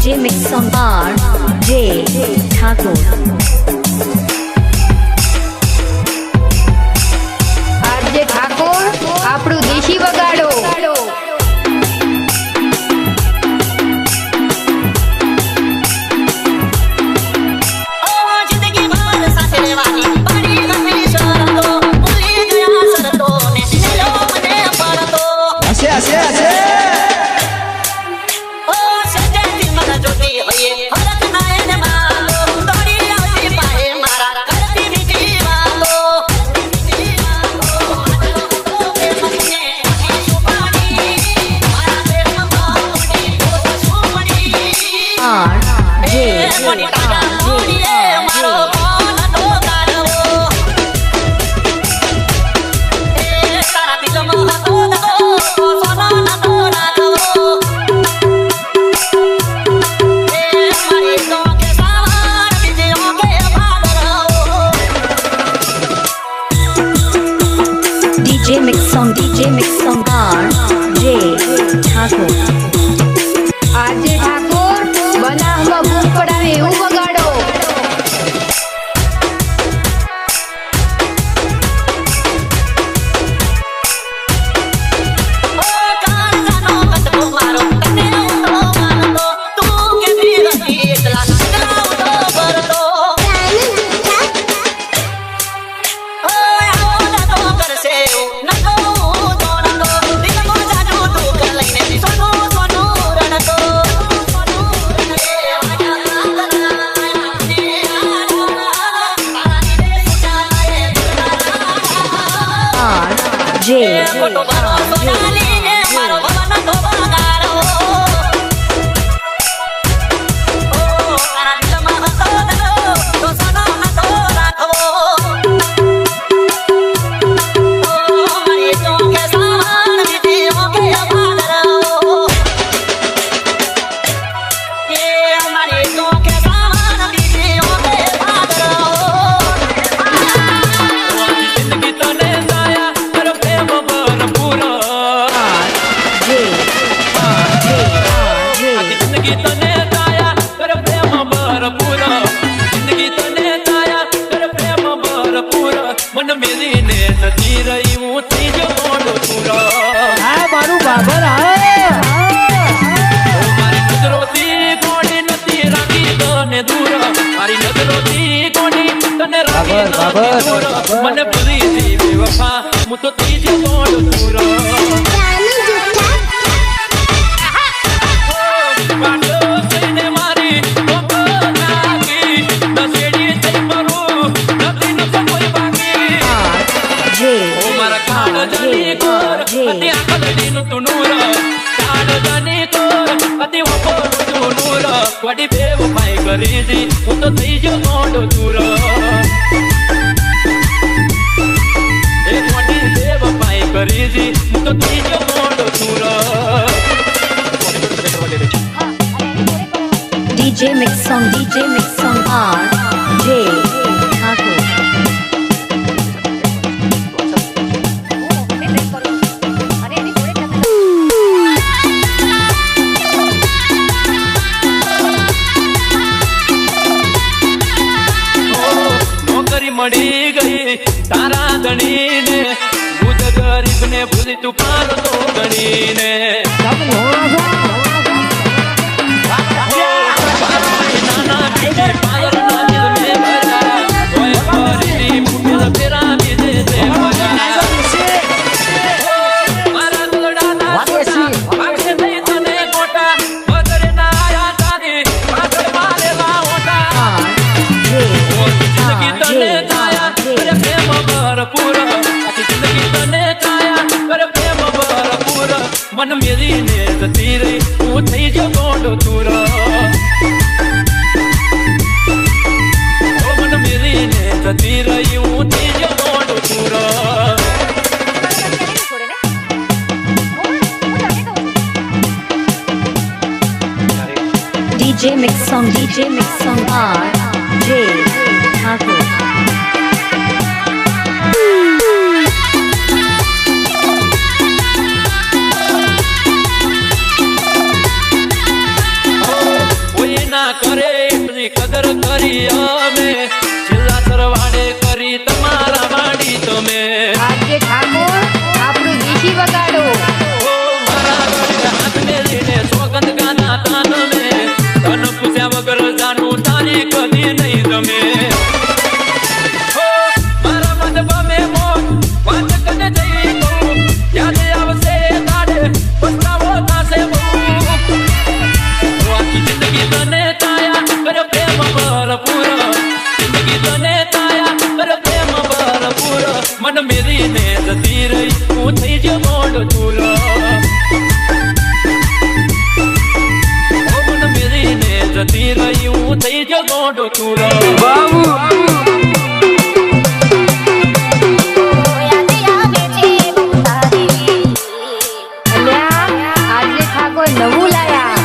DJ Mix Song R.J. Thakur. RJ Thakor આપણું દેશી વગાડો. DJ Mix Song R.J. Thakur. RJ Thakor બનાવમાં ભૂખ પડાવે એવું વગાડો. મને ભૂલી દી બેવફા હું તો ત્રીજો ગોળ પૂરો વાંડો થઈને મારી નાખી નસેડી થઈ મરું નથી ન કોઈ બાકી મારા કાળ જાની કોર અતિ આકલડીનું તું નૂર કાળ જાની કોર અતિ વપોર તું નૂર વડી બેવફાઈ કરી દી હું તો ત્રીજો ગોળ પૂરો DJ Mix Song R.J. Thakur. નોકરી મળી ગઈ તારા મારા ધણીને ભૂત ગરીબને ભૂલી તું પારતો ગણીને નાના બીજી પાયર ના દિલ મે ભર્યા કોઈ ફરીથી ફૂટેલ ફેરા બીજે તે ભર્યા મારા દોડાના છોટા વાગે નહીં તને કોટા વગર ના આયા તારી પાછળ મારેલા ઓટા જિંદગી તને કાયા કરે પ્રેમ ભરપૂર આખી જિંદગી તને કાયા કરે પ્રેમ ભરપૂર મન મેરીને જતી રહી હું થઈ ગયો ગોંડો તુર મન મેરીને જતી રહી હું થઈ ગયો ગોંડો તુર DJ Mix Song R J Thakur. કોઈ ના કરે એટલી કદર કરી અમે છેલ્લા સરવાડે કરી તમારા વાડી તમે આજે ઠાકોર આપણું દેશી વગાડો ઓ મારા ગળે હાથ મેલીને સોગંદ ગાના તા તમે તન પૂછ્યા વગર જાનું તારી કદી નહીં તમે ઓ મારા મન બમે મોન વાત કને જઈ કહું યાદ આવશે તારે પસ્તાવો થાશે બહુ આખી જિંદગી તને કાયા કરે પ્રેમ ભરપૂર જિંદગી તને કાયા કરે પ્રેમ ભરપૂર મન મેરીને જતી રહી હું થઈ ગયો ગોંડો તુર મન મેરીને જતી રહી હું થઈ ગયો ગોંડો તુર બાબુ અલ્યા આજે ઠાકોર નવું લાયા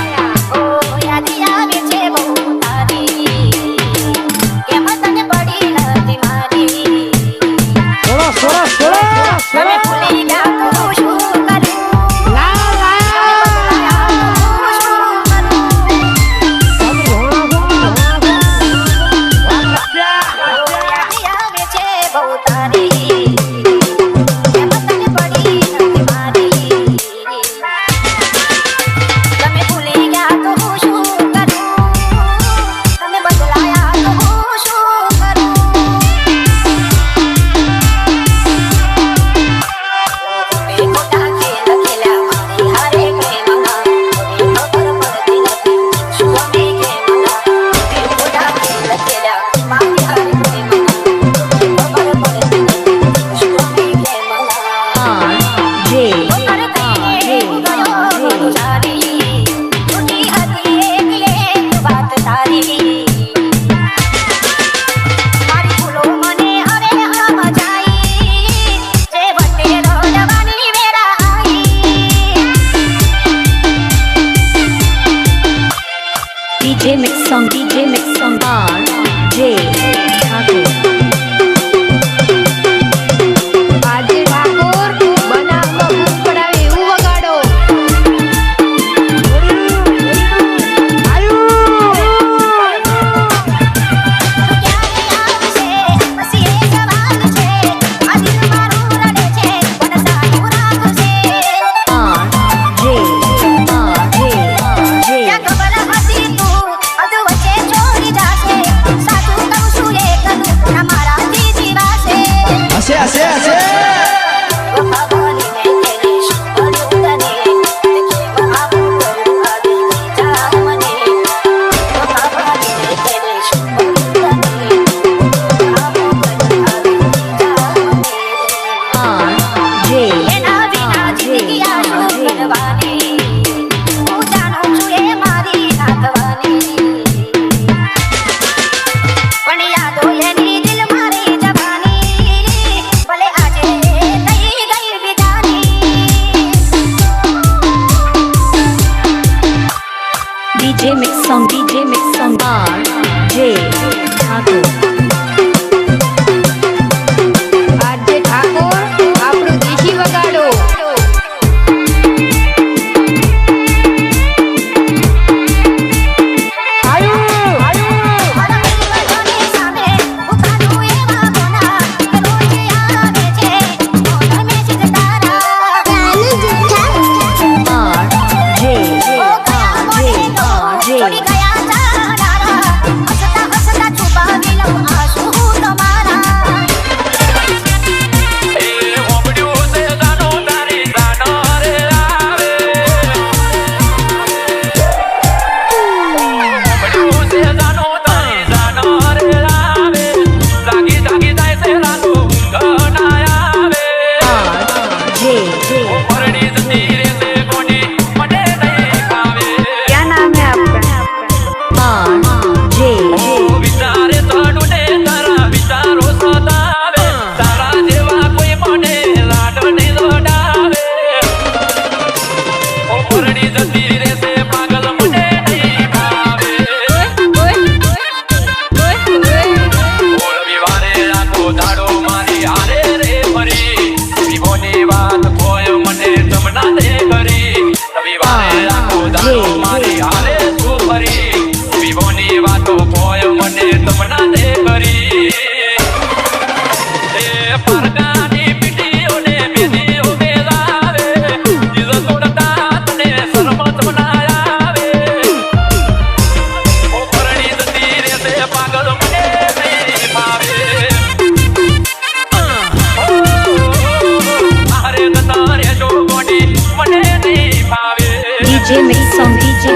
DJ Mix Song RJ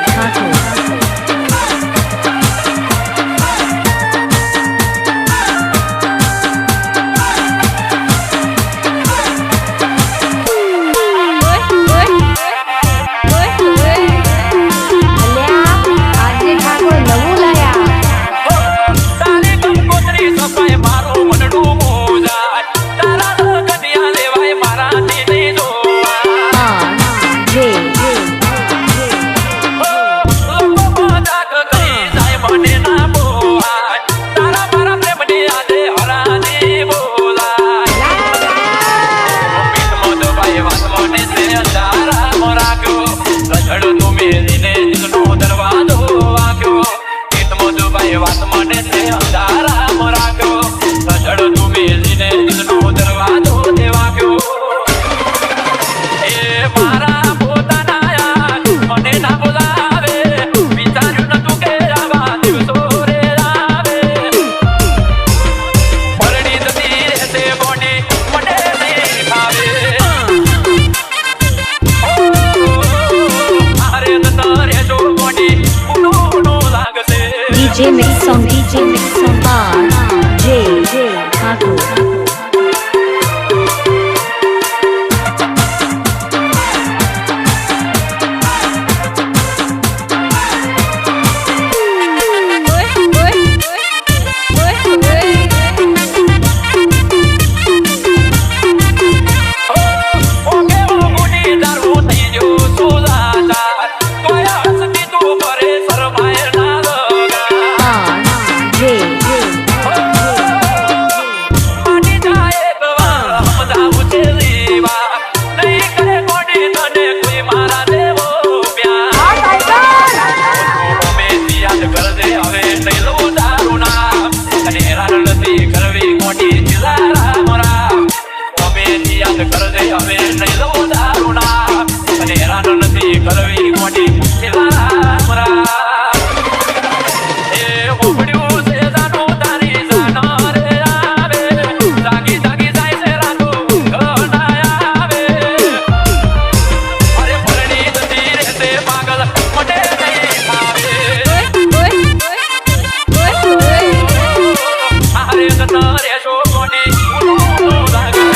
Thakur. આજે ઠાકોર નવું લાયા. તારે કંકોત્રી સપાય મારો મનડું મોજાય તારા કન્યા લેવાય મારા દીને જોવા RJ લોકો મજાક કરી જાય મને ના બોલાય તારા મારા પ્રેમની આજે હરાજી બોલાય મીઠ મોઢ ભાઈ વાત મને તે અંધારામાં રાખ્યો રઝળ તું મેલીને જીવનો દરવાજો વાગ્યો મીઠ મોઢ ભાઈ વાત મને તે અંધારામાં રાખ્યો રઝળ તું મેલીને જીવનો દરવાજો તે વાગ્યો એ મારા પોતાના યાર મને ના બોલાવે વિચાર્યું નતું કે આવા દિવસો રે આવે પરણી જતી રહેશે બોની મને દેખાવે મારે જતા રહેજો બોની ઊનું લાગશે DJ Mix Song RJ Thakur. Okay મોગુની દારૂ થઈ ગયો સુલાચાર તોય હસતી તું કરે શરમાય ના લગા RJ માની જાય એક વાર સમજાવું છે લીવા નહીં કરે કોડી તને કોઈ મારા દેવો પ્યાર મેં યાદ કરજે હવે નહીં લઉં તારું નામ અને હેરાન નથી કરવી કોડી ચિલારા મોરા મેં યાદ કરજે હવે નહીં લઉં તારું નામ અને હેરાન નથી કરવી કોડી ચિલારા મોરા એ ઉભડ્યું છે જાનું તારી જાનો રે આવે જાગી જાગી જાય છે રાતો ઘના આવે અરે પરણી જતી રહેશે પાગલ મોટે નહીં આવે મારે જતા રહેશો કોની ઊનું લાગે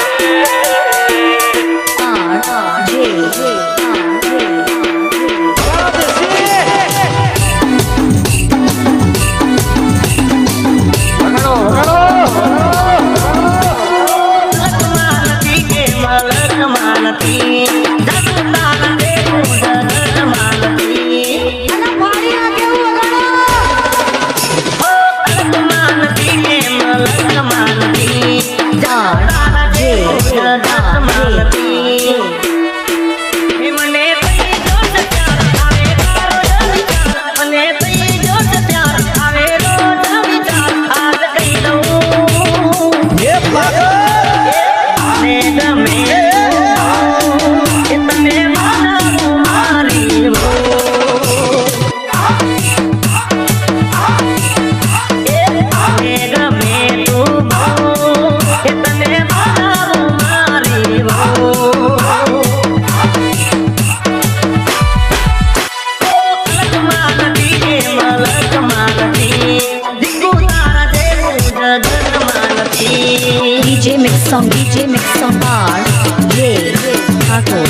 DJ Mix Song RJ Thakur.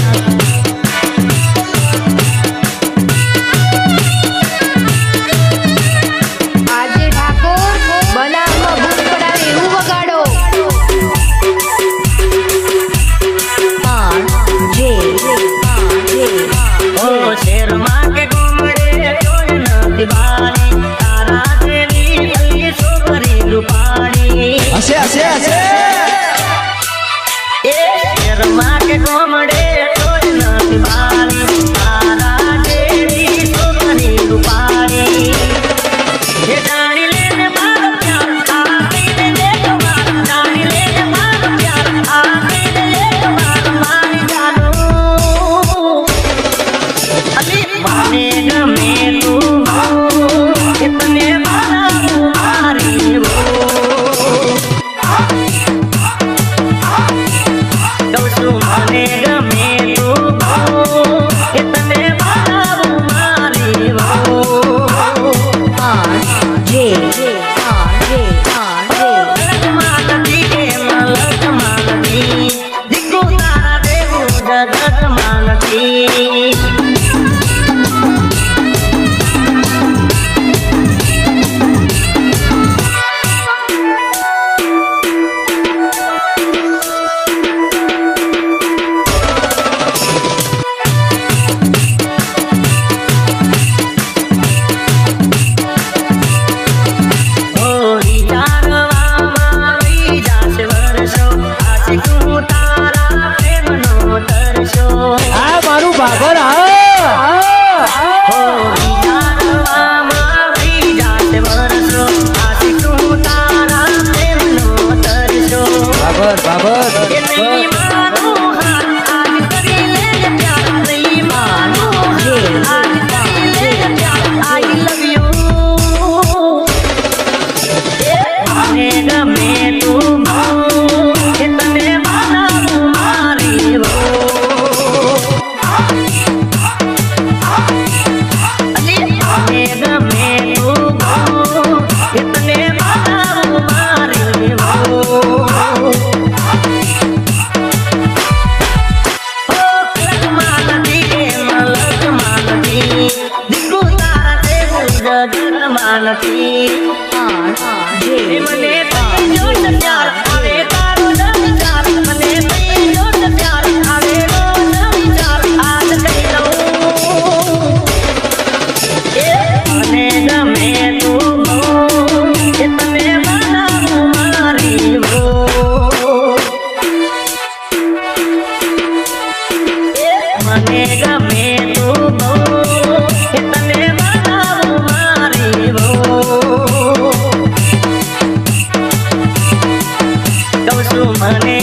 આજે ઠાકોર બનાવમાં ભૂત પડાવે એવું વગાડો. RJ ઓ શેરમાં કે ગોમડે કોઈ નથી બારી તારા જેવી અલી છોકરી રૂપાળી હશે હશે હશે એ શેરમાં કે ગોમડે કોઈ નથી બારી તારા જેવી છોકરી રૂપાળી એ જાણી લેને મારો પ્યાર આપીને દેખ માર જાણી લેને મારો પ્યાર આપીને દેખ માર મારી જાનું અલી મને ગમે તું કે તને મારા મારી नहीं मानो हार आज करी ले प्यार नहीं मानो हार आज करी ले प्यार आई लव यू મને ગમે તું કે તને માનવું મારી વો મને ગમે તું કે તને માનવું મારી વો માનતી મને જો પ્યાર આવે તારો ન વિચાર મને જો પ્યાર આવે રો ન વિચાર આજ કહી દઉં મને ગમે તું કે તને માનવું મારી વો મને ગમે તું કે તને માનવું મારી વો કહું છું મને